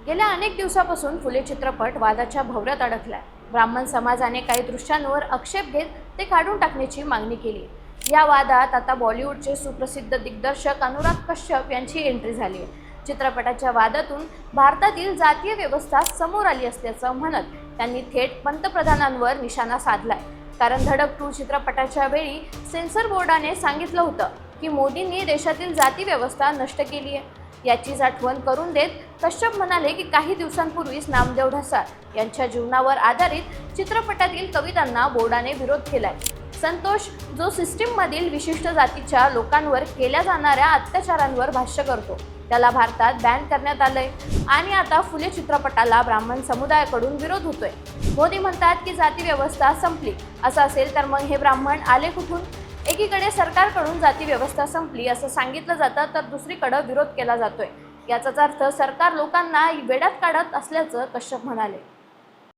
गेल्या अनेक दिवसापासून फुले चित्रपट वादाच्या भोवऱ्यात अडकलाय। ब्राह्मण समाजाने काही दृश्यांवर आक्षेप घेत ते काढून टाकण्याची मागणी केली। या वादात आता बॉलिवूडचे सुप्रसिद्ध दिग्दर्शक अनुराग कश्यप यांची एंट्री झाली आहे। चित्रपटाच्या वादातून भारतातील जातीय व्यवस्था समोर आली असल्याचं म्हणत त्यांनी थेट पंतप्रधानांवर निशाणा साधलाय। कारण धडक 2 चित्रपटाच्या वेळी सेन्सर बोर्डाने सांगितलं होतं की मोदींनी देशातील जाती व्यवस्था नष्ट केली आहे। याचीच आठवण करून देत कश्यप म्हणाले की काही दिवसांपूर्वीच नामदेव ढसाळ यांच्या जीवनावर आधारित चित्रपटातील कवितांना बोर्डाने विरोध केलाय। संतोष जो सिस्टीममधील विशिष्ट जातीच्या लोकांवर केल्या जाणाऱ्या अत्याचारांवर भाष्य करतो त्याला भारतात बॅन करण्यात आलंय आणि आता फुले चित्रपटाला ब्राह्मण समुदायाकडून विरोध होतोय। मोदी म्हणतात की जाती व्यवस्था संपली, असं असेल तर मग हे ब्राह्मण आले कुठून? एकीकडे सरकारकडून जाती व्यवस्था संपली असं सांगितलं जातं तर दुसरीकडे विरोध केला जातोय। याचाच अर्थ सरकार लोकांना वेड्यात काढत असल्याचं कश्यप म्हणाले।